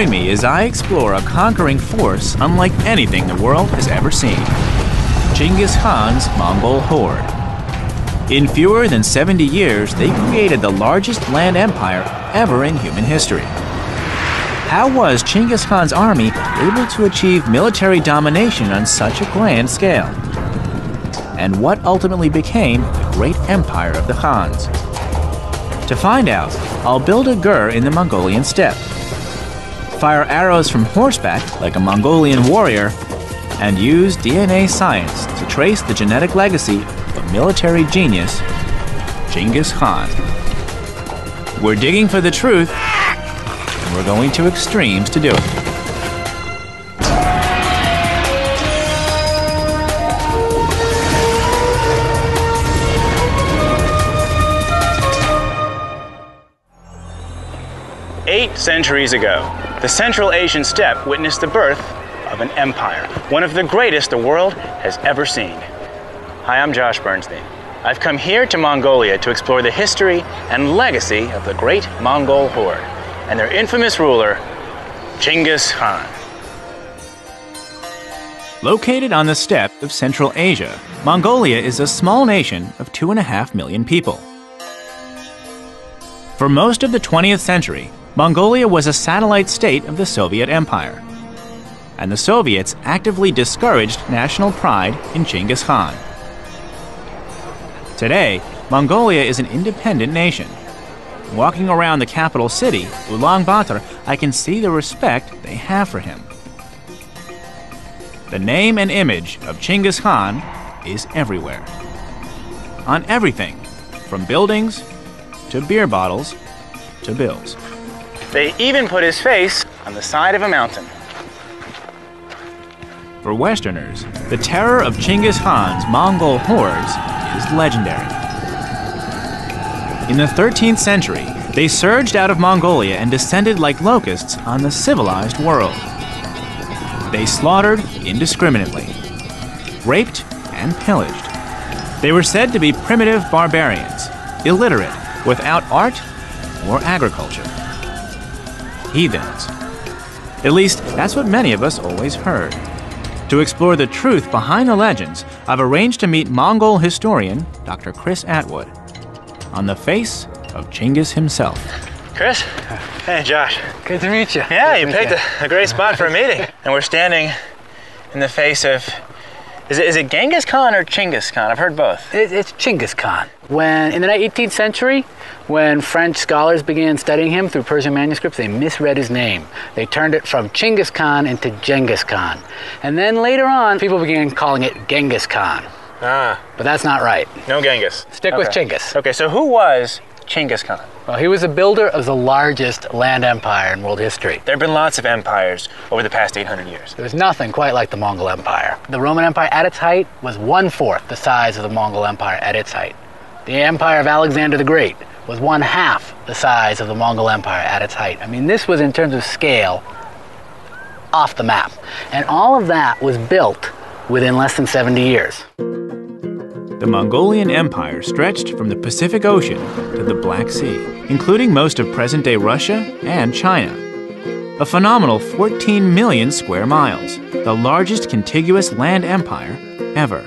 Join me as I explore a conquering force unlike anything the world has ever seen. Genghis Khan's Mongol horde. In fewer than 70 years, they created the largest land empire ever in human history. How was Genghis Khan's army able to achieve military domination on such a grand scale? And what ultimately became the great empire of the Khans? To find out, I'll build a gur in the Mongolian steppe, fire arrows from horseback like a Mongolian warrior, and use DNA science to trace the genetic legacy of a military genius, Genghis Khan. We're digging for the truth, and we're going to extremes to do it. Eight centuries ago, the Central Asian steppe witnessed the birth of an empire, one of the greatest the world has ever seen. Hi, I'm Josh Bernstein. I've come here to Mongolia to explore the history and legacy of the great Mongol horde and their infamous ruler, Genghis Khan. Located on the steppe of Central Asia, Mongolia is a small nation of 2.5 million people. For most of the 20th century, Mongolia was a satellite state of the Soviet Empire, and the Soviets actively discouraged national pride in Genghis Khan. Today, Mongolia is an independent nation. Walking around the capital city, Ulaanbaatar, I can see the respect they have for him. The name and image of Genghis Khan is everywhere. On everything, from buildings to beer bottles to bills. They even put his face on the side of a mountain. For Westerners, the terror of Genghis Khan's Mongol hordes is legendary. In the 13th century, they surged out of Mongolia and descended like locusts on the civilized world. They slaughtered indiscriminately, raped and pillaged. They were said to be primitive barbarians, illiterate, without art or agriculture. Heathens. At least, that's what many of us always heard. To explore the truth behind the legends, I've arranged to meet Mongol historian Dr. Chris Atwood on the face of Genghis himself. Chris? Hey, Josh. Good to meet you. Yeah, you picked a great spot for a meeting. And we're standing in the face of, is it Genghis Khan or Chinggis Khan? I've heard both. It's Chinggis Khan. In the 18th century, when French scholars began studying him through Persian manuscripts, they misread his name. They turned it from Chinggis Khan into Genghis Khan. And then later on, people began calling it Genghis Khan. Ah. But that's not right. No Genghis. Stick with Chinggis. Okay, so who was Chinggis Khan? Well, he was a builder of the largest land empire in world history. There have been lots of empires over the past 800 years. There was nothing quite like the Mongol Empire. The Roman Empire at its height was 1/4 the size of the Mongol Empire at its height. The empire of Alexander the Great was 1/2 the size of the Mongol Empire at its height. I mean, this was, in terms of scale, off the map. And all of that was built within less than 70 years. The Mongolian Empire stretched from the Pacific Ocean to the Black Sea, including most of present-day Russia and China. A phenomenal 14 million square miles, the largest contiguous land empire ever.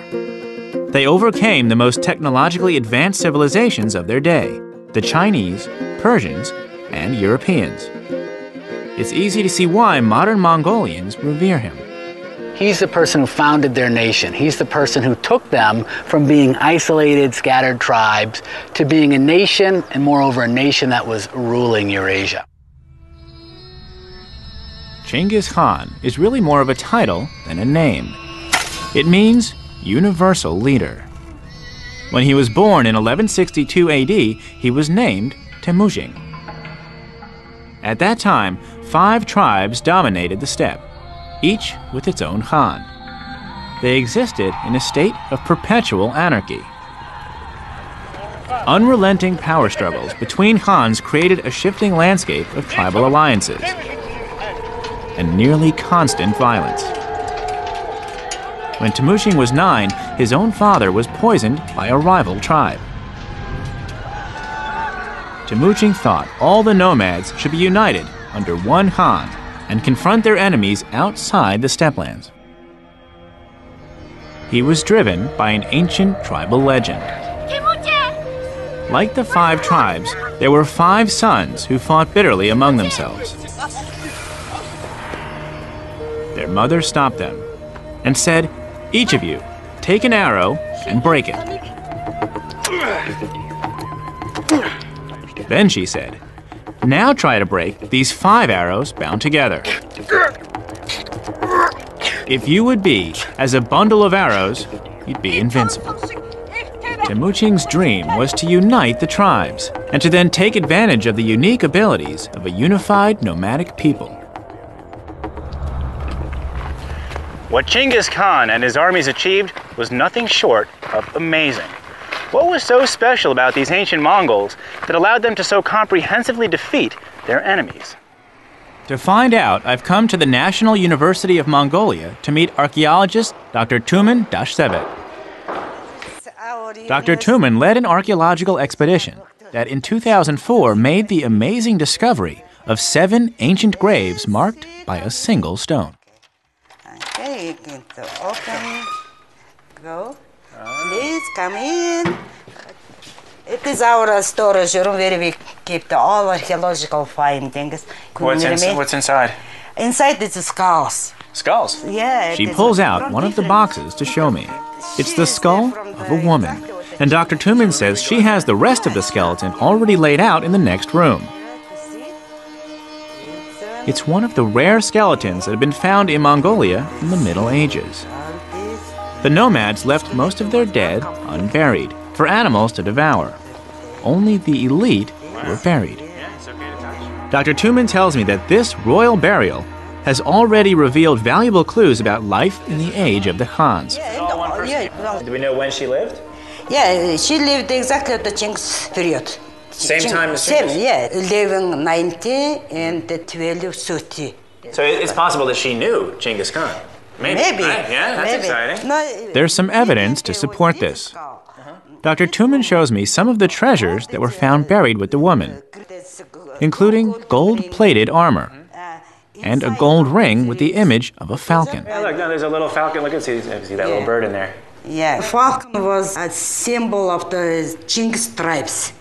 They overcame the most technologically advanced civilizations of their day, the Chinese, Persians, and Europeans. It's easy to see why modern Mongolians revere him. He's the person who founded their nation. He's the person who took them from being isolated, scattered tribes to being a nation, and moreover, a nation that was ruling Eurasia. Genghis Khan is really more of a title than a name. It means universal leader. When he was born in 1162 AD, he was named Temujin. At that time, 5 tribes dominated the steppe, each with its own Khan. They existed in a state of perpetual anarchy. Unrelenting power struggles between Khans created a shifting landscape of tribal alliances and nearly constant violence. When Temujin was 9, his own father was poisoned by a rival tribe. Temujin thought all the nomads should be united under one Khan and confront their enemies outside the steppelands. He was driven by an ancient tribal legend. Like the 5 tribes, there were 5 sons who fought bitterly among themselves. Their mother stopped them and said, "Each of you, take an arrow and break it." Then she said, "Now try to break these 5 arrows bound together. If you would be as a bundle of arrows, you'd be invincible." Temujin's dream was to unite the tribes and to then take advantage of the unique abilities of a unified nomadic people. What Genghis Khan and his armies achieved was nothing short of amazing. What was so special about these ancient Mongols that allowed them to so comprehensively defeat their enemies? To find out, I've come to the National University of Mongolia to meet archaeologist Dr. Tumen Dashsebet. Dr. Tumen led an archaeological expedition that in 2004 made the amazing discovery of 7 ancient graves marked by a single stone. Okay, you can open, go. Please come in. It is our storage room where we keep all archaeological findings. What's inside? Inside is the skulls. Skulls? Yeah. She pulls out one of the boxes to show me. It's the skull of a woman, and Dr. Tumen says she has the rest of the skeleton already laid out in the next room. It's one of the rare skeletons that have been found in Mongolia in the Middle Ages. The nomads left most of their dead unburied for animals to devour. Only the elite were buried. Dr. Tumen tells me that this royal burial has already revealed valuable clues about life in the age of the Khans. Do we know when she lived? Yeah, she lived exactly at the Genghis period. Same time as Same, Genghis? yeah. 1190 and 1230. So it's possible that she knew Genghis Khan. Maybe. Right? Yeah, that's exciting. No, There's some evidence to support this. Dr. Tumen shows me some of the treasures that were found buried with the woman, including gold-plated armor and a gold ring with the image of a falcon. Yeah, look, no, there's a little falcon. Look, see that little bird in there. Yeah, falcon was a symbol of the Genghis tribes.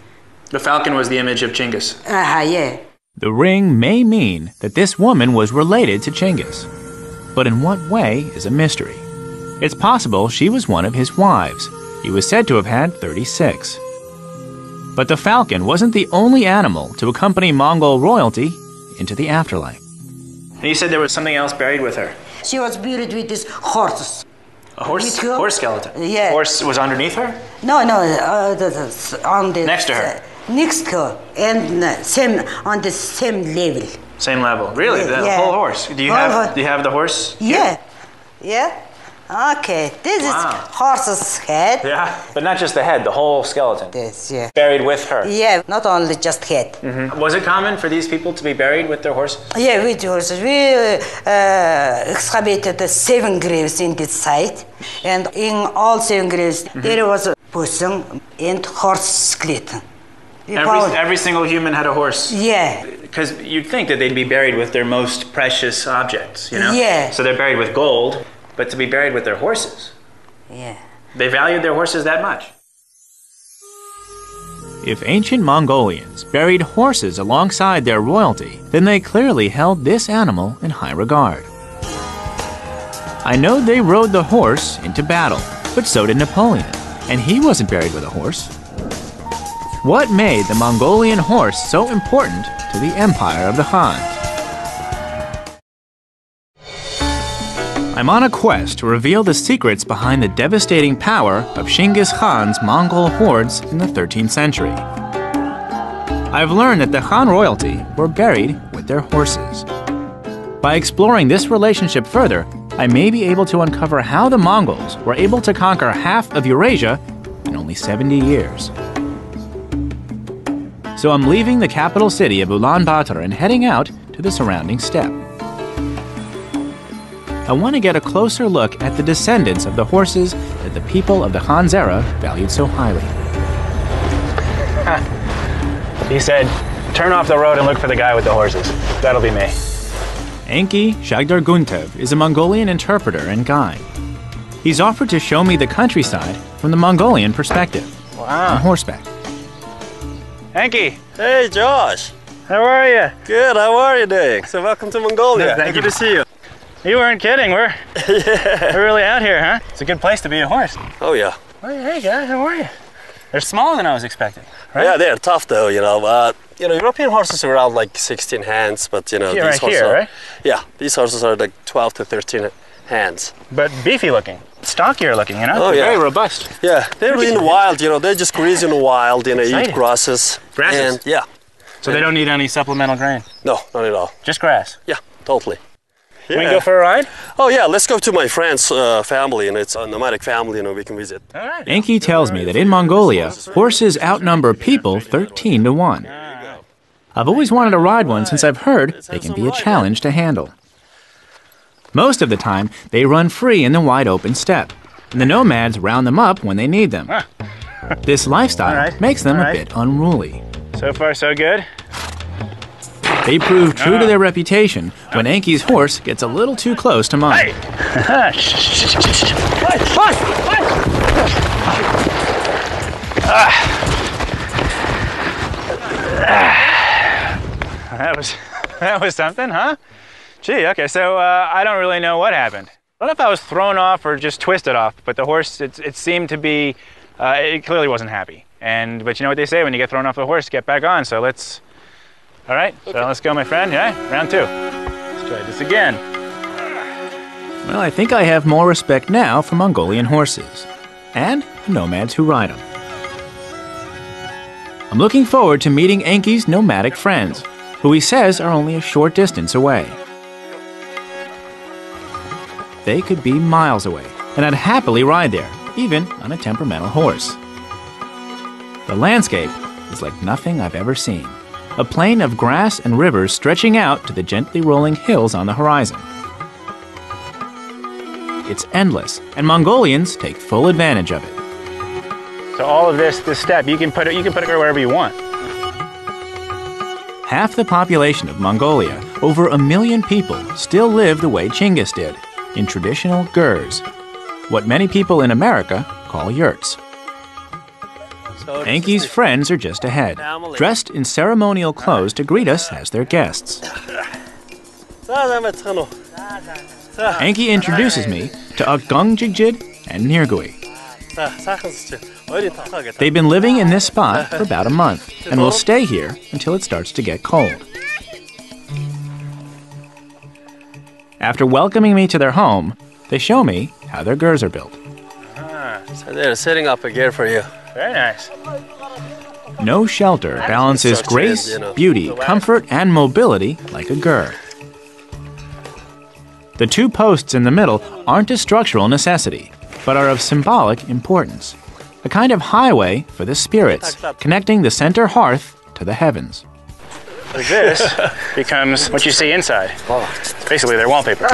The falcon was the image of Genghis. Yeah. The ring may mean that this woman was related to Genghis, but in what way is a mystery. It's possible she was one of his wives. He was said to have had 36. But the falcon wasn't the only animal to accompany Mongol royalty into the afterlife. And you said there was something else buried with her. She was buried with these horses. A horse skeleton? Yeah. Horse was underneath her? No, on the... Next to her? Next to her, and on the same level. Same level. Really? Yeah, The whole horse? Do you have the horse? Yeah. Yeah. Okay. This is horse's head. Yeah, but not just the head, the whole skeleton. This, yeah. Buried with her. Yeah, not only just head. Mm-hmm. Was it common for these people to be buried with their horses? Yeah, with horses. We excavated the 7 graves in this site, and in all 7 graves there was a person and horse skeleton. Every single human had a horse. Yeah. Because you'd think that they'd be buried with their most precious objects, you know? Yeah. So they're buried with gold, but to be buried with their horses. Yeah. They valued their horses that much. If ancient Mongolians buried horses alongside their royalty, then they clearly held this animal in high regard. I know they rode the horse into battle, but so did Napoleon, and he wasn't buried with a horse. What made the Mongolian horse so important to the empire of the Khans? I'm on a quest to reveal the secrets behind the devastating power of Genghis Khan's Mongol hordes in the 13th century. I've learned that the Khan royalty were buried with their horses. By exploring this relationship further, I may be able to uncover how the Mongols were able to conquer half of Eurasia in only 70 years. So I'm leaving the capital city of Ulaanbaatar and heading out to the surrounding steppe. I want to get a closer look at the descendants of the horses that the people of the Khan's era valued so highly. He said, turn off the road and look for the guy with the horses. That'll be me. Enki Shagdarguntev is a Mongolian interpreter and guide. He's offered to show me the countryside from the Mongolian perspective. Wow. On horseback. Enki, Hey Josh! how are you? Good, how are you doing? So welcome to Mongolia. Thank you. Good to see you. You weren't kidding. We're really out here, huh? It's a good place to be a horse. Oh yeah. Hey guys, how are you? They're smaller than I was expecting, right? Yeah, they're tough though, you know. European horses are around like 16 hands, but you know, Yeah, these right horses here, are, right? Yeah, these horses are like 12 to 13 hands. But beefy looking, stockier looking, you know? Oh, They're yeah. very robust. Yeah, they're in the wild, you know, they just graze in the wild, you know, eat Exciting. grasses. Grasses? And, yeah. So they don't need any supplemental grain? No, not at all. Just grass? Yeah, totally. Can we go for a ride? Oh yeah, let's go to my friend's family, and it's a nomadic family, you know, we can visit. All right. Enki tells me that in Mongolia, horses outnumber people 13 to 1. I've always wanted to ride one since I've heard they can be a challenge to handle. Most of the time, they run free in the wide open steppe, and the nomads round them up when they need them. This lifestyle All right. makes them All a right. bit unruly. So far, so good. They prove true to their reputation when Enki's horse gets a little too close to mine. That was something, huh? Gee, okay, so I don't really know what happened. I don't know if I was thrown off or just twisted off, but the horse, it seemed to be, it clearly wasn't happy. But you know what they say, when you get thrown off a horse, get back on, so let's, all right, so let's go, my friend, yeah? Round 2. Let's try this again. Well, I think I have more respect now for Mongolian horses and the nomads who ride them. I'm looking forward to meeting Enki's nomadic friends, who he says are only a short distance away. They could be miles away, and I'd happily ride there, even on a temperamental horse. The landscape is like nothing I've ever seen. A plain of grass and rivers stretching out to the gently rolling hills on the horizon. It's endless, and Mongolians take full advantage of it. So all of this steppe, you can put it wherever you want. Half the population of Mongolia, over 1 million people, still live the way Genghis did, in traditional gurs, what many people in America call yurts. Enki's friends are just ahead, dressed in ceremonial clothes to greet us as their guests. Enki introduces me to Akgongjigid and Nirgui. They've been living in this spot for about a month and will stay here until it starts to get cold. After welcoming me to their home, they show me how their gurs are built. So they're setting up a gear for you. Very nice. No shelter balances grace, beauty, comfort, and mobility like a gur. The 2 posts in the middle aren't a structural necessity, but are of symbolic importance. A kind of highway for the spirits, connecting the center hearth to the heavens. This becomes what you see inside. Basically, their wallpaper.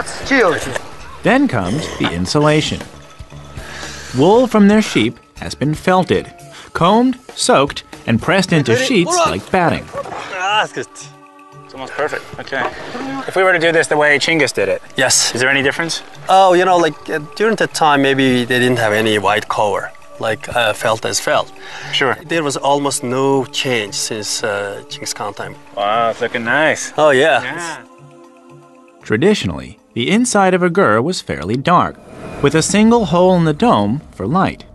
Then comes the insulation. Wool from their sheep has been felted, combed, soaked, and pressed into sheets like batting. It's almost perfect. Okay. If we were to do this the way Genghis did it, Yes. is there any difference? Oh, you know, like during that time, maybe they didn't have any white cover, like felt as felt. Sure. There was almost no change since Genghis Khan time. Wow, it's looking nice. Oh yeah. Yeah. Traditionally, the inside of a gur was fairly dark, with a single hole in the dome for light.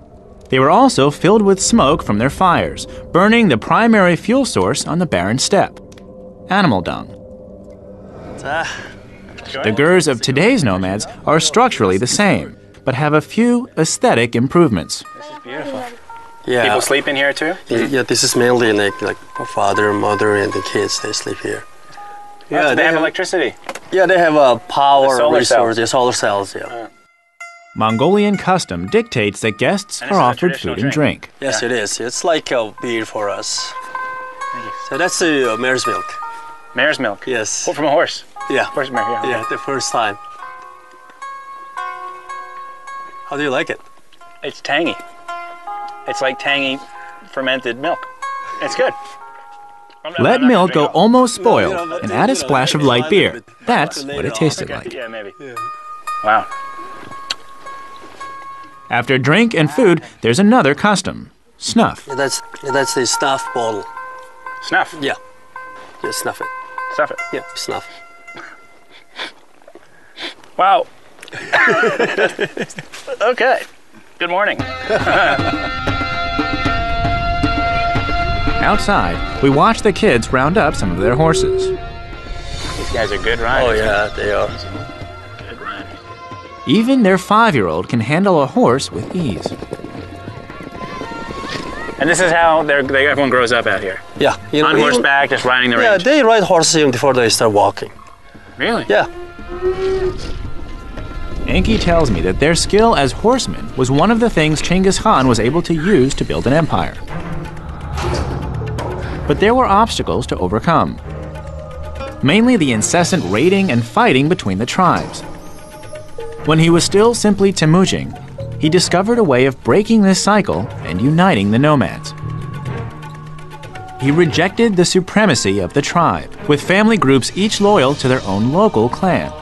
They were also filled with smoke from their fires, burning the primary fuel source on the barren steppe, animal dung. The gurs of today's nomads are structurally the same, but have a few aesthetic improvements. This is beautiful. Yeah. People sleep in here too? Yeah, this is mainly like father, mother, and the kids. They sleep here. Yeah, they have electricity. Yeah, they have a power solar resource. cells. Yeah, solar cells. Yeah. Mongolian custom dictates that guests And this are is a offered traditional food and drink. Yes, it is. It's like a beer for us. So that's the mare's milk. Mare's milk. Yes. Well, from a horse. Yeah. Horse mare, yeah. Yeah, the first time. How do you like it? It's tangy. It's like tangy fermented milk. It's good. Let milk go almost spoiled and add a splash of light beer. That's what it tasted like. Yeah, maybe. Wow. After drink and food, there's another custom: snuff. Yeah, that's the snuff bottle. Snuff. Yeah. Yeah, snuff it. Snuff it. Yeah, snuff. Wow. Okay. Good morning. Outside, we watch the kids round up some of their horses. These guys are good riders. Oh yeah, they are. Good riders. Even their 5-year-old can handle a horse with ease. And this is how everyone grows up out here. Yeah. You know, On horseback, just riding the range. Yeah, they ride horses even before they start walking. Really? Yeah. Enki tells me that their skill as horsemen was one of the things Genghis Khan was able to use to build an empire. But there were obstacles to overcome. Mainly the incessant raiding and fighting between the tribes. When he was still simply Temujin, he discovered a way of breaking this cycle and uniting the nomads. He rejected the supremacy of the tribe, with family groups each loyal to their own local clan.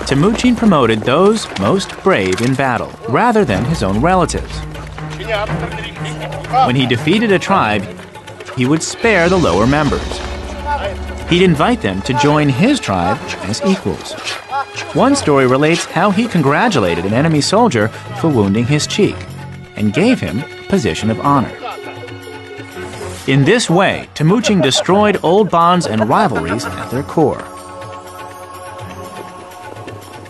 Temujin promoted those most brave in battle, rather than his own relatives. When he defeated a tribe, he would spare the lower members. He'd invite them to join his tribe as equals. One story relates how he congratulated an enemy soldier for wounding his cheek and gave him a position of honor. In this way, Temujin destroyed old bonds and rivalries at their core.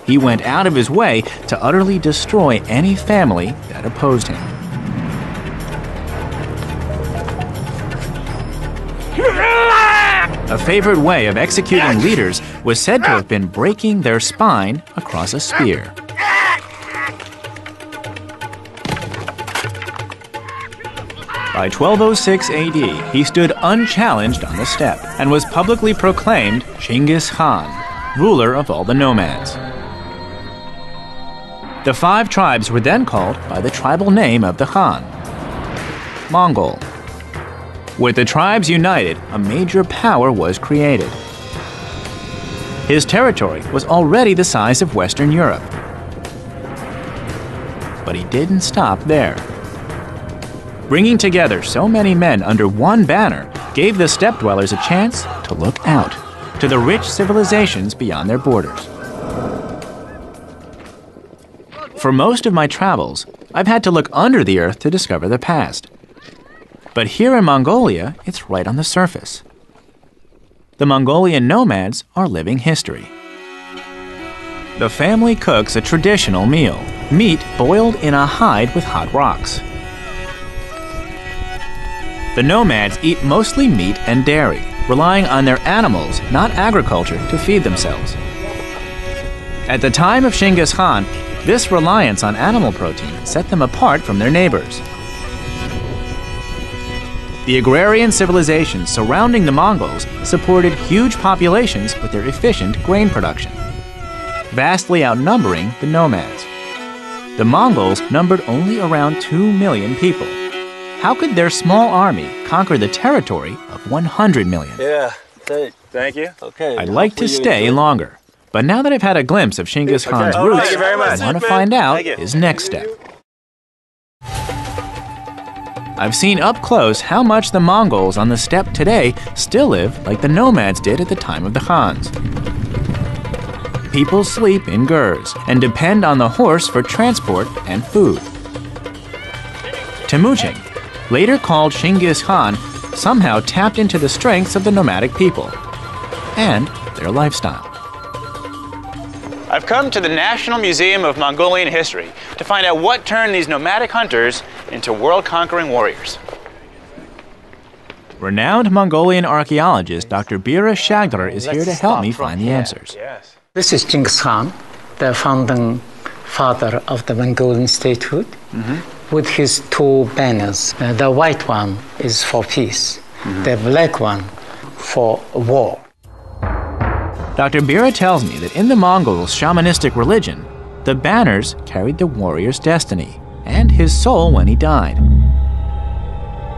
He went out of his way to utterly destroy any family that opposed him. A favorite way of executing leaders was said to have been breaking their spine across a spear. By 1206 AD, he stood unchallenged on the steppe and was publicly proclaimed Genghis Khan, ruler of all the nomads. The 5 tribes were then called by the tribal name of the Khan, Mongol. With the tribes united, a major power was created. His territory was already the size of Western Europe. But he didn't stop there. Bringing together so many men under one banner gave the steppe dwellers a chance to look out to the rich civilizations beyond their borders. For most of my travels, I've had to look under the earth to discover the past. But here in Mongolia, it's right on the surface. The Mongolian nomads are living history. The family cooks a traditional meal, meat boiled in a hide with hot rocks. The nomads eat mostly meat and dairy, relying on their animals, not agriculture, to feed themselves. At the time of Genghis Khan, this reliance on animal protein set them apart from their neighbors. The agrarian civilizations surrounding the Mongols supported huge populations with their efficient grain production, vastly outnumbering the nomads. The Mongols numbered only around 2 million people. How could their small army conquer the territory of 100 million? Yeah. Thank you. Okay. I'd like to stay longer, but now that I've had a glimpse of Genghis Khan's roots, Thank you very much. I want to find out his next step. I've seen up close how much the Mongols on the steppe today still live like the nomads did at the time of the Khans. People sleep in gurs and depend on the horse for transport and food. Temujin, later called Genghis Khan, somehow tapped into the strengths of the nomadic people and their lifestyle. I've come to the National Museum of Mongolian History to find out what turned these nomadic hunters into world-conquering warriors. Renowned Mongolian archaeologist Dr. Bira Shagdar is here to help me find the answers. Yes. This is Genghis Khan, the founding father of the Mongolian statehood, with his 2 banners. The white one is for peace, the black one for war. Dr. Bira tells me that in the Mongols' shamanistic religion, the banners carried the warrior's destiny and his soul when he died.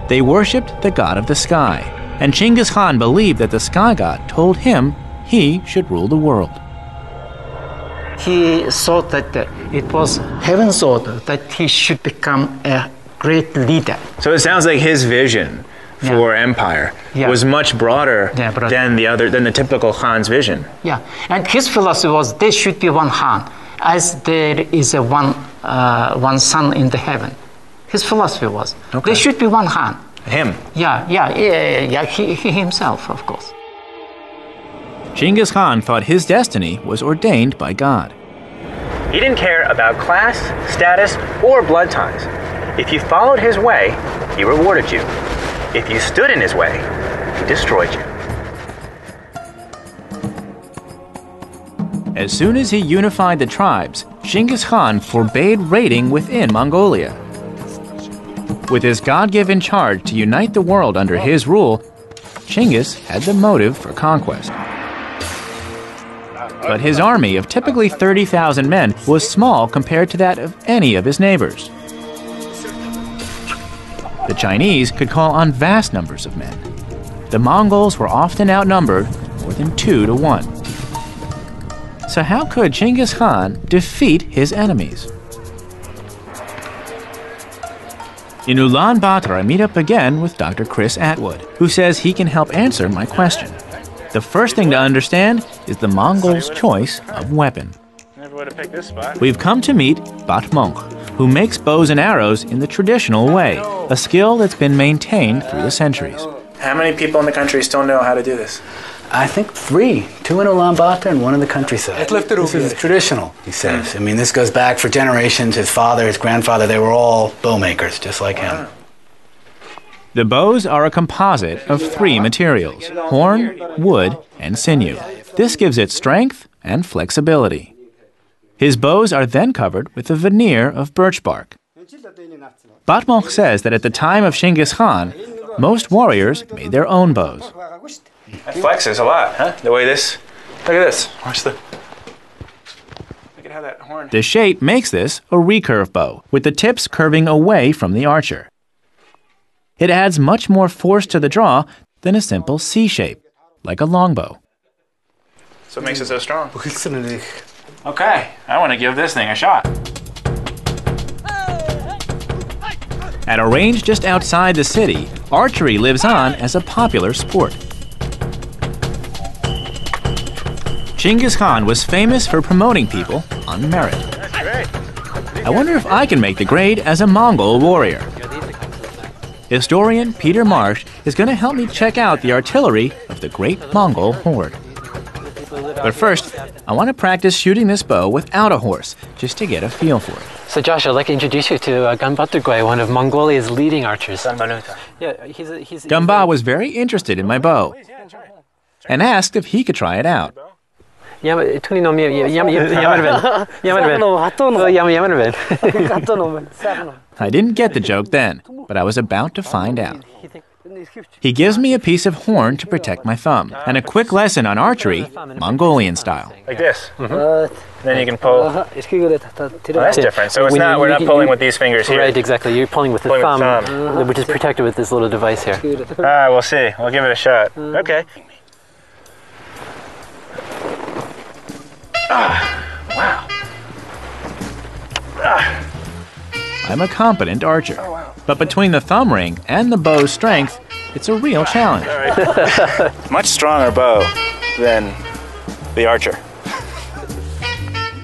They worshipped the god of the sky, and Genghis Khan believed that the sky god told him he should rule the world. He thought that it was heaven's order that he should become a great leader. So it sounds like his vision for empire was much broader than the typical Khan's vision. Yeah, and his philosophy was there should be one Khan, as there is a one sun in the heaven. His philosophy was there should be one Khan. Him? He himself, of course. Genghis Khan thought his destiny was ordained by God. He didn't care about class, status, or blood ties. If you followed his way, he rewarded you. If you stood in his way, he destroyed you. As soon as he unified the tribes, Genghis Khan forbade raiding within Mongolia. With his God-given charge to unite the world under his rule, Genghis had the motive for conquest. But his army of typically 30,000 men was small compared to that of any of his neighbors. The Chinese could call on vast numbers of men. The Mongols were often outnumbered more than 2 to 1. So how could Genghis Khan defeat his enemies? In Ulaanbaatar, I meet up again with Dr. Chris Atwood, who says he can help answer my question. The first thing to understand is the Mongols' choice of weapon. Never would have picked this spot. We've come to meet Batmonk, who makes bows and arrows in the traditional way, a skill that's been maintained through the centuries. How many people in the country still know how to do this? I think 3. 2 in Ulaanbaatar and 1 in the countryside. This is traditional, he says. I mean, this goes back for generations. His father, his grandfather, they were all bow makers, just like him. The bows are a composite of 3 materials: horn, wood, and sinew. This gives it strength and flexibility. His bows are then covered with a veneer of birch bark. Batmonk says that at the time of Genghis Khan, most warriors made their own bows. That flexes a lot, huh? The way this... Look at this. Watch the... Look at how that horn... The shape makes this a recurve bow, with the tips curving away from the archer. It adds much more force to the draw than a simple C shape, like a longbow. So it makes it so strong. Okay, I want to give this thing a shot. At a range just outside the city, archery lives on as a popular sport. Genghis Khan was famous for promoting people on merit. I wonder if I can make the grade as a Mongol warrior. Historian Peter Marsh is going to help me check out the artillery of the great Mongol horde. But first, I want to practice shooting this bow without a horse, just to get a feel for it. So Josh, I'd like to introduce you to Gamba, one of Mongolia's leading archers. Gamba was very interested in my bow and asked if he could try it out. I didn't get the joke then, but I was about to find out. He gives me a piece of horn to protect my thumb, and a quick lesson on archery, Mongolian style. Like this. Then you can pull. Oh, that's different. So it's not, we're not pulling with these fingers here. Right, exactly. You're pulling with the thumb, which is protected with this little device here. All right, we'll see. We'll give it a shot. Okay. Wow. I'm a competent archer, but between the thumb ring and the bow's strength, it's a real challenge. Much stronger bow than the archer.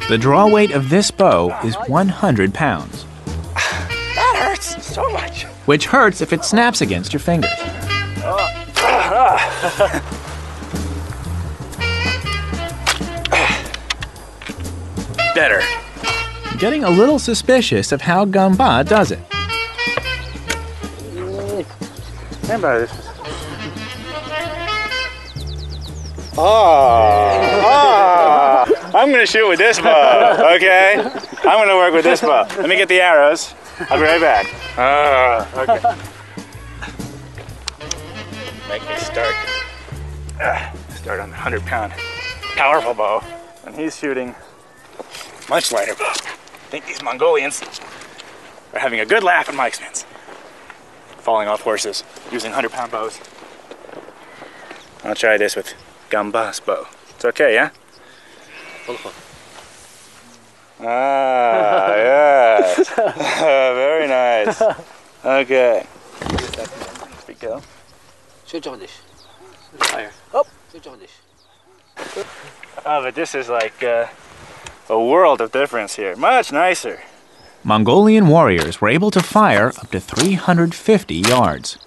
The draw weight of this bow is 100 pounds. That hurts so much. Which hurts if it snaps against your fingers. Better. I'm getting a little suspicious of how Gamba does it. Stand by this. I'm gonna shoot with this bow, okay? I'm gonna work with this bow. Let me get the arrows. I'll be right back. Okay. Make me start. Start on the 100-pound powerful bow, and he's shooting much lighter bow. I think these Mongolians are having a good laugh at my expense. falling off horses using 100-pound bows. I'll try this with Gambas bow. It's okay, yeah? Ah, yes. Very nice. Okay. Be careful. Oh, but this is like a world of difference here. Much nicer. Mongolian warriors were able to fire up to 350 yards.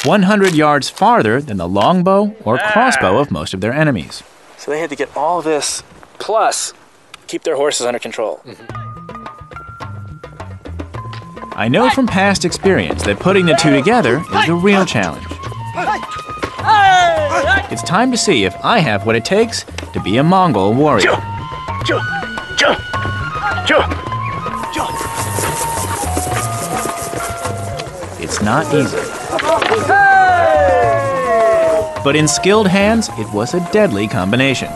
100 yards farther than the longbow or crossbow of most of their enemies. So they had to get all this plus keep their horses under control. I know from past experience that putting the two together is the real challenge. It's time to see if I have what it takes to be a Mongol warrior. It's not easy. But in skilled hands, it was a deadly combination.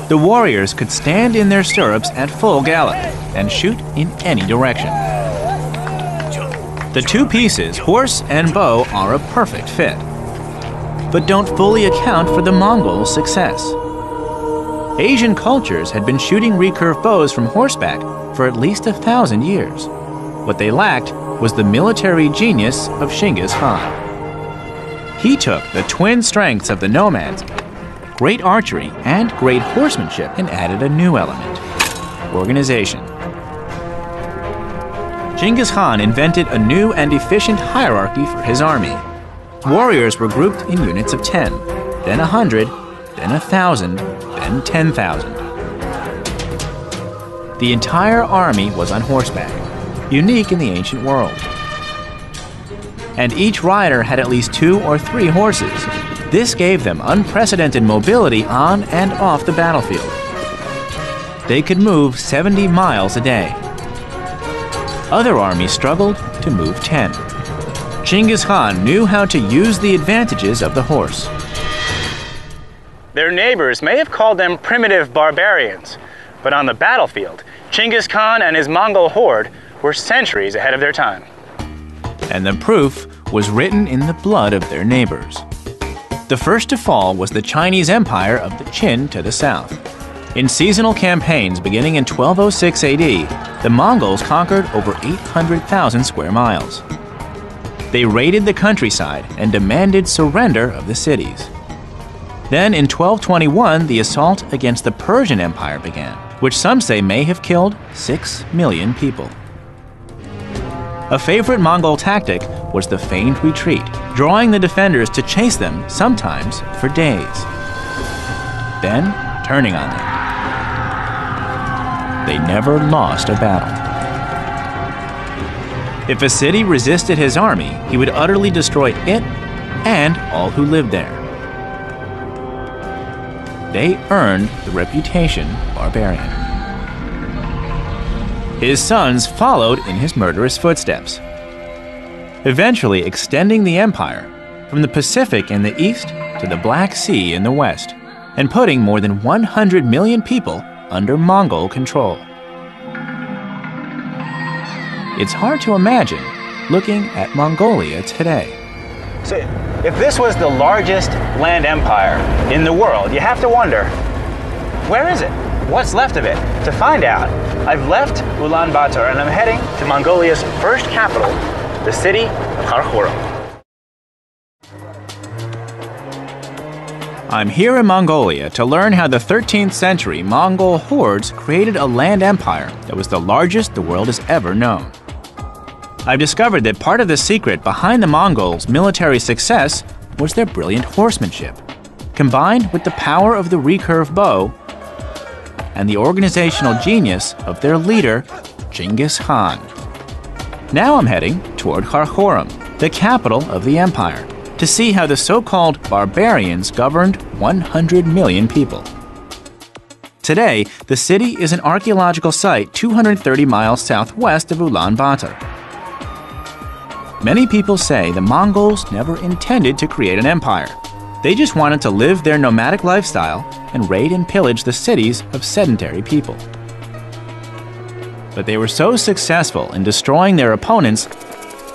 The warriors could stand in their stirrups at full gallop and shoot in any direction. The two pieces, horse and bow, are a perfect fit, but don't fully account for the Mongols' success. Asian cultures had been shooting recurve bows from horseback for at least 1,000 years. What they lacked was the military genius of Genghis Khan. He took the twin strengths of the nomads, great archery and great horsemanship, and added a new element: organization. Genghis Khan invented a new and efficient hierarchy for his army. Warriors were grouped in units of 10, then 100, then 1,000, then 10,000. The entire army was on horseback, unique in the ancient world. And each rider had at least 2 or 3 horses. This gave them unprecedented mobility on and off the battlefield. They could move 70 miles a day. Other armies struggled to move 10. Genghis Khan knew how to use the advantages of the horse. Their neighbors may have called them primitive barbarians, but on the battlefield, Genghis Khan and his Mongol horde were centuries ahead of their time. And the proof was written in the blood of their neighbors. The first to fall was the Chinese Empire of the Qin to the south. In seasonal campaigns beginning in 1206 AD, the Mongols conquered over 800,000 square miles. They raided the countryside and demanded surrender of the cities. Then in 1221, the assault against the Persian Empire began, which some say may have killed 6 million people. A favorite Mongol tactic was the feigned retreat, drawing the defenders to chase them, sometimes for days. Then turning on them. They never lost a battle. If a city resisted his army, he would utterly destroy it and all who lived there. They earned the reputation barbarian. His sons followed in his murderous footsteps, eventually extending the empire from the Pacific in the east to the Black Sea in the west, and putting more than 100 million people under Mongol control. It's hard to imagine looking at Mongolia today. So, if this was the largest land empire in the world, you have to wonder, where is it? What's left of it? To find out, I've left Ulaanbaatar and I'm heading to Mongolia's first capital, the city of Karakorum. I'm here in Mongolia to learn how the 13th century Mongol hordes created a land empire that was the largest the world has ever known. I've discovered that part of the secret behind the Mongols' military success was their brilliant horsemanship, combined with the power of the recurve bow and the organizational genius of their leader, Genghis Khan. Now I'm heading toward Karakorum, the capital of the empire, to see how the so-called barbarians governed 100 million people. Today, the city is an archaeological site 230 miles southwest of Ulaanbaatar. Many people say the Mongols never intended to create an empire. They just wanted to live their nomadic lifestyle and raid and pillage the cities of sedentary people. But they were so successful in destroying their opponents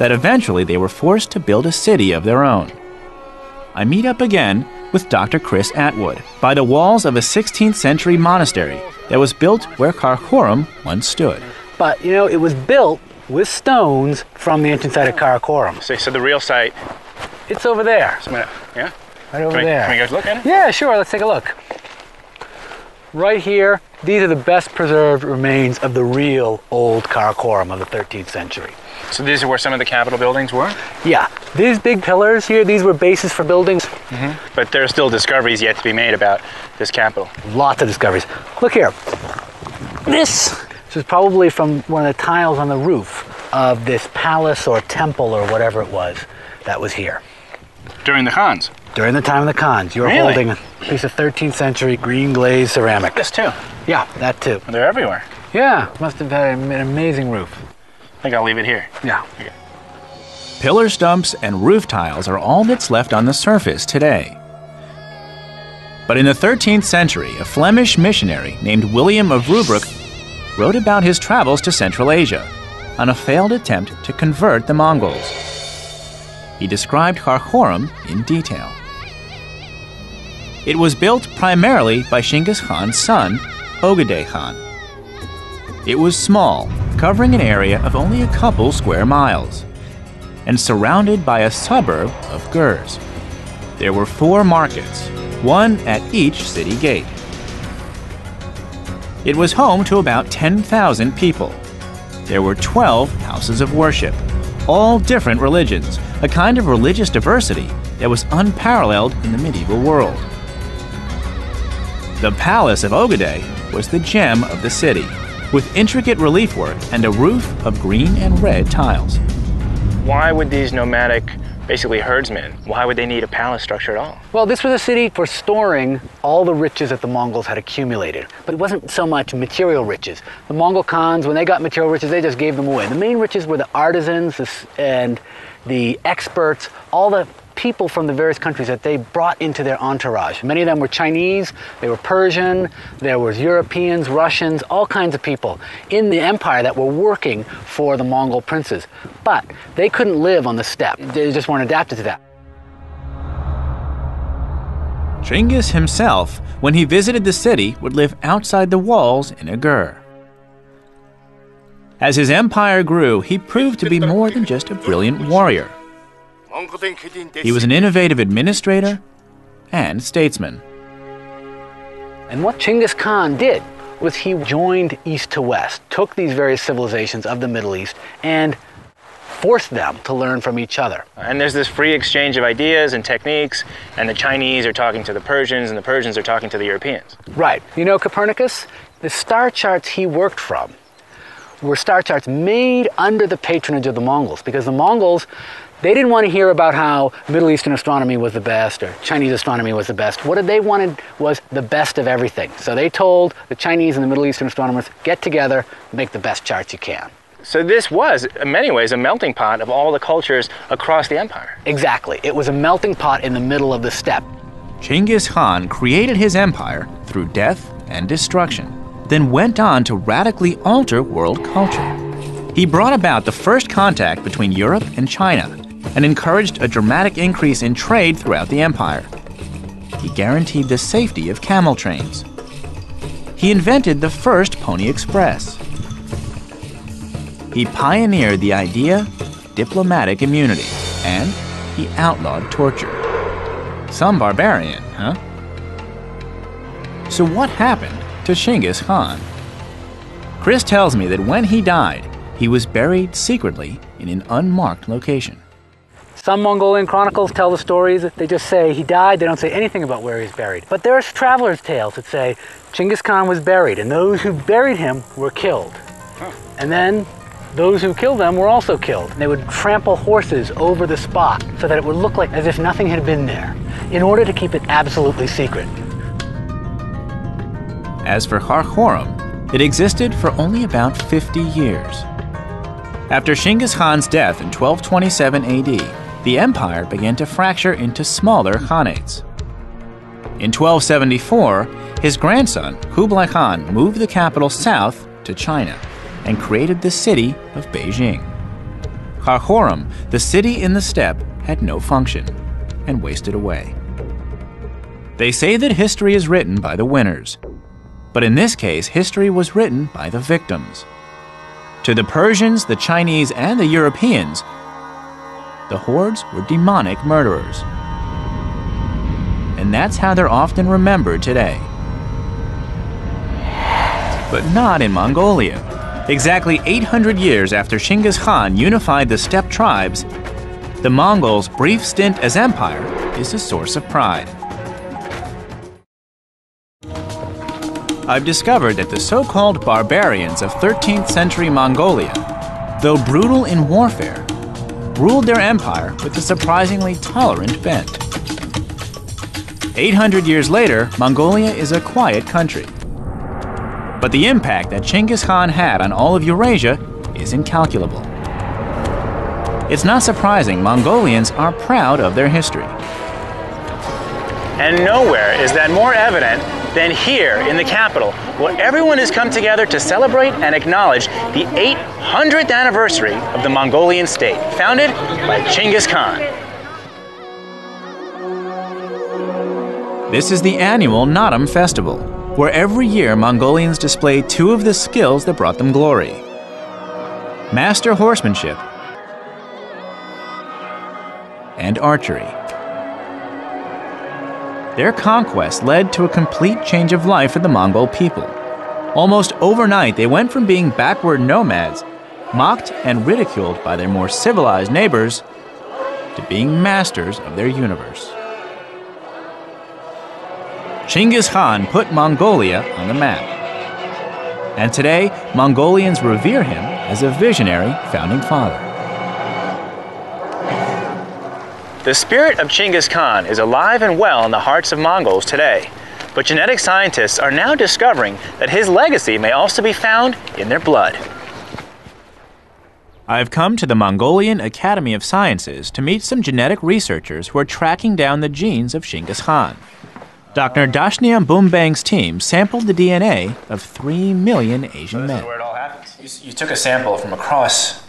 that eventually they were forced to build a city of their own. I meet up again with Dr. Chris Atwood by the walls of a 16th century monastery that was built where Karakoram once stood. But, you know, it was built with stones from the ancient site of Karakoram. So the real site, It's over there. yeah? Right over Can there. we go look at it? Yeah, sure, let's take a look. Right here, these are the best preserved remains of the real old Karakoram of the 13th century. So these are where some of the Capitol buildings were? Yeah, these big pillars here, these were bases for buildings. But there are still discoveries yet to be made about this Capitol. Lots of discoveries. Look here. This is probably from one of the tiles on the roof of this palace or temple or whatever it was that was here. During the Khans? During the time of the Khans. You're Really? holding a piece of 13th century green glazed ceramic. This too? Yeah, that too. They're everywhere. Yeah, must have had an amazing roof. I think I'll leave it here. Yeah. Pillar stumps and roof tiles are all that's left on the surface today. But in the 13th century, a Flemish missionary named William of Rubruck wrote about his travels to Central Asia on a failed attempt to convert the Mongols. He described Karakoram in detail. It was built primarily by Genghis Khan's son, Ogedei Khan. It was small, covering an area of only a couple square miles, and surrounded by a suburb of Gurs. There were 4 markets, one at each city gate. It was home to about 10,000 people. There were 12 houses of worship, all different religions, a kind of religious diversity that was unparalleled in the medieval world. The Palace of Ogedei was the gem of the city, with intricate relief work and a roof of green and red tiles. Why would these nomadic, basically herdsmen, why would they need a palace structure at all? Well, this was a city for storing all the riches that the Mongols had accumulated. But it wasn't so much material riches. The Mongol Khans, when they got material riches, they just gave them away. The main riches were the artisans and the experts, all the people from the various countries that they brought into their entourage. Many of them were Chinese, they were Persian, there was Europeans, Russians, all kinds of people in the empire that were working for the Mongol princes. But they couldn't live on the steppe. They just weren't adapted to that. Genghis himself, when he visited the city, would live outside the walls in a gur. As his empire grew, he proved to be more than just a brilliant warrior. He was an innovative administrator and statesman. And what Genghis Khan did was he joined east to west, took these various civilizations of the Middle East and forced them to learn from each other. And there's this free exchange of ideas and techniques, and the Chinese are talking to the Persians, and the Persians are talking to the Europeans. Right. You know, Copernicus, the star charts he worked from were star charts made under the patronage of the Mongols, because the Mongols, they didn't want to hear about how Middle Eastern astronomy was the best or Chinese astronomy was the best. What they wanted was the best of everything. So they told the Chinese and the Middle Eastern astronomers, get together, make the best charts you can. So this was, in many ways, a melting pot of all the cultures across the empire. Exactly. It was a melting pot in the middle of the steppe. Genghis Khan created his empire through death and destruction, then went on to radically alter world culture. He brought about the first contact between Europe and China and encouraged a dramatic increase in trade throughout the empire. He guaranteed the safety of camel trains. He invented the first Pony Express. He pioneered the idea of diplomatic immunity, and he outlawed torture. Some barbarian, huh? So what happened to Genghis Khan? Chris tells me that when he died, he was buried secretly in an unmarked location. Some Mongolian chronicles tell the stories that they just say he died. They don't say anything about where he's buried. But there are travelers' tales that say Genghis Khan was buried, and those who buried him were killed. And then those who killed them were also killed. They would trample horses over the spot so that it would look like as if nothing had been there, in order to keep it absolutely secret. As for Karakoram, it existed for only about 50 years. After Genghis Khan's death in 1227 AD, the empire began to fracture into smaller khanates. In 1274, his grandson, Kublai Khan, moved the capital south to China and created the city of Beijing. Karakorum, the city in the steppe, had no function and wasted away. They say that history is written by the winners, but in this case, history was written by the victims. To the Persians, the Chinese, and the Europeans, the hordes were demonic murderers. And that's how they're often remembered today. But not in Mongolia. Exactly 800 years after Genghis Khan unified the steppe tribes, the Mongols' brief stint as empire is a source of pride. I've discovered that the so-called barbarians of 13th century Mongolia, though brutal in warfare, ruled their empire with a surprisingly tolerant bent. 800 years later, Mongolia is a quiet country. But the impact that Genghis Khan had on all of Eurasia is incalculable. It's not surprising Mongolians are proud of their history. And nowhere is that more evident than here in the capital, where everyone has come together to celebrate and acknowledge the 800th anniversary of the Mongolian state, founded by Genghis Khan. This is the annual Naadam Festival, where every year Mongolians display two of the skills that brought them glory: master horsemanship and archery. Their conquest led to a complete change of life for the Mongol people. Almost overnight, they went from being backward nomads, mocked and ridiculed by their more civilized neighbors, to being masters of their universe. Genghis Khan put Mongolia on the map. And today, Mongolians revere him as a visionary founding father. The spirit of Genghis Khan is alive and well in the hearts of Mongols today, but genetic scientists are now discovering that his legacy may also be found in their blood. I've come to the Mongolian Academy of Sciences to meet some genetic researchers who are tracking down the genes of Genghis Khan. Dr. Dashniam Bumbang's team sampled the DNA of 3 million Asian men. This is where it all happens. You took a sample from across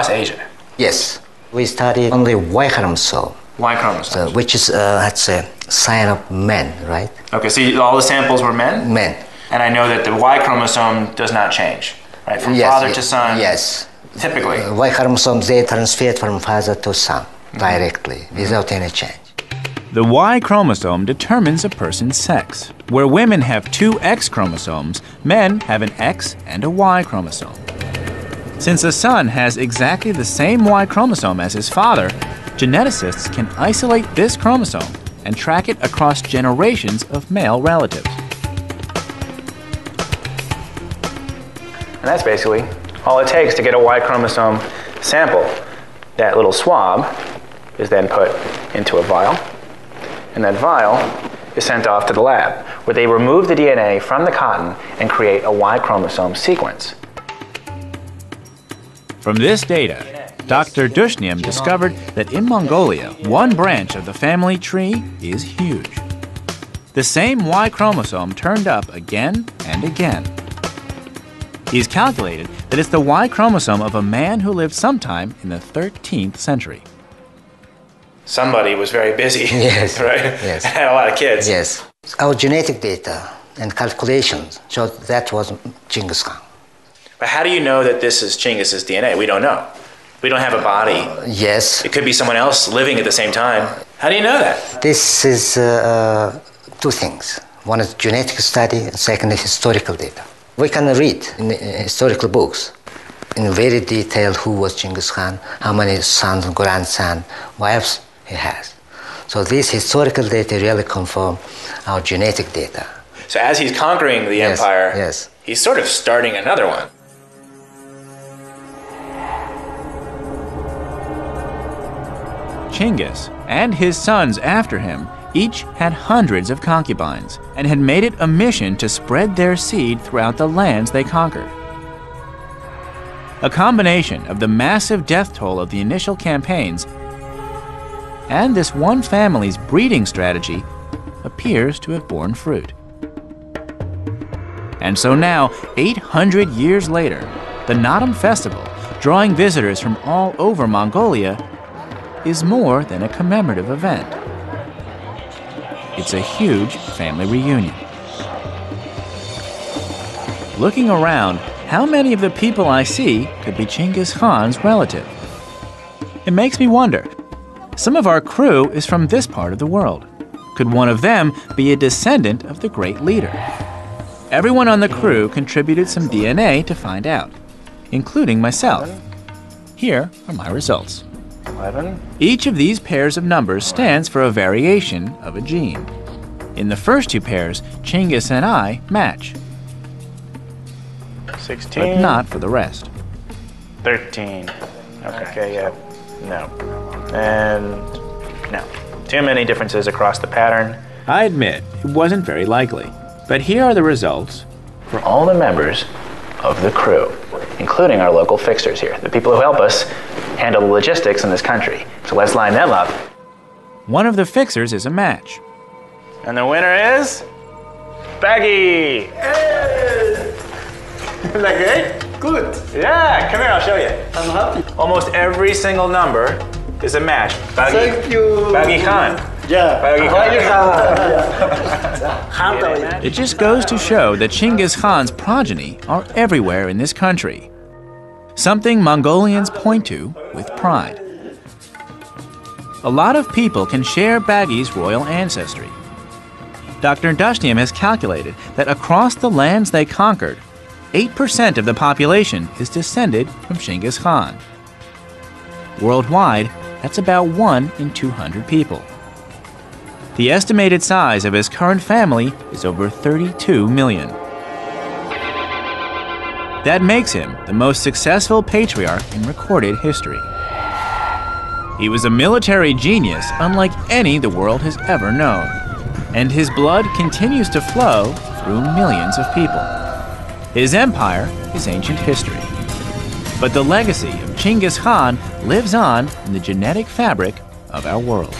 Asia. Yes. We studied only Y chromosome. Y chromosome. Which is, that's a sign of men, right? Okay, so all the samples were men? Men. And I know that the Y chromosome does not change, right? From father to son? Yes. Typically. Y chromosomes, they transferred from father to son directly, without any change. The Y chromosome determines a person's sex. Where women have 2 X chromosomes, men have an X and a Y chromosome. Since a son has exactly the same Y chromosome as his father, geneticists can isolate this chromosome and track it across generations of male relatives. And that's basically all it takes to get a Y chromosome sample. That little swab is then put into a vial, and that vial is sent off to the lab, where they remove the DNA from the cotton and create a Y chromosome sequence. From this data, Dr. Dushniam discovered that in Mongolia, one branch of the family tree is huge. The same Y chromosome turned up again and again. He's calculated that it's the Y chromosome of a man who lived sometime in the 13th century. Somebody was very busy, yes. right? Yes. Had a lot of kids. Yes. Our genetic data and calculations showed that was Genghis Khan. But how do you know that this is Genghis's DNA? We don't know. We don't have a body. Yes. It could be someone else living at the same time. How do you know that? This is 2 things. One is genetic study, and second is historical data. We can read in historical books in very detail who was Genghis Khan, how many sons and grandsons, wives he has. So this historical data really confirm our genetic data. So as he's conquering the empire, yes. He's sort of starting another one. Genghis and his sons after him each had hundreds of concubines and had made it a mission to spread their seed throughout the lands they conquered. A combination of the massive death toll of the initial campaigns and this one family's breeding strategy appears to have borne fruit. And so now, 800 years later, the Naadam Festival, drawing visitors from all over Mongolia, is more than a commemorative event. It's a huge family reunion. Looking around, how many of the people I see could be Genghis Khan's relative? It makes me wonder. Some of our crew is from this part of the world. Could one of them be a descendant of the great leader? Everyone on the crew contributed some DNA to find out, including myself. Here are my results. 11. Each of these pairs of numbers stands for a variation of a gene. In the first two pairs, Genghis and I match, 16. but not for the rest. 13. Okay, yeah. No. And no. Too many differences across the pattern. I admit, it wasn't very likely. But here are the results For all the members of the crew, including our local fixers here, the people who help us handle the logistics in this country. So let's line them up. One of the fixers is a match. And the winner is Baggy. Isn't that great? Good. Yeah, come here, I'll show you. I'm happy. Almost every single number is a match. Baggy, Thank you. Baggy Khaan. Yeah. Baggy Khaan. It just goes to show that Genghis Khan's progeny are everywhere in this country. Something Mongolians point to with pride. A lot of people can share Baggy's royal ancestry. Dr. Dashniam has calculated that across the lands they conquered, 8% of the population is descended from Genghis Khan. Worldwide, that's about 1 in 200 people. The estimated size of his current family is over 32 million. That makes him the most successful patriarch in recorded history. He was a military genius unlike any the world has ever known, and his blood continues to flow through millions of people. His empire is ancient history, but the legacy of Genghis Khan lives on in the genetic fabric of our world.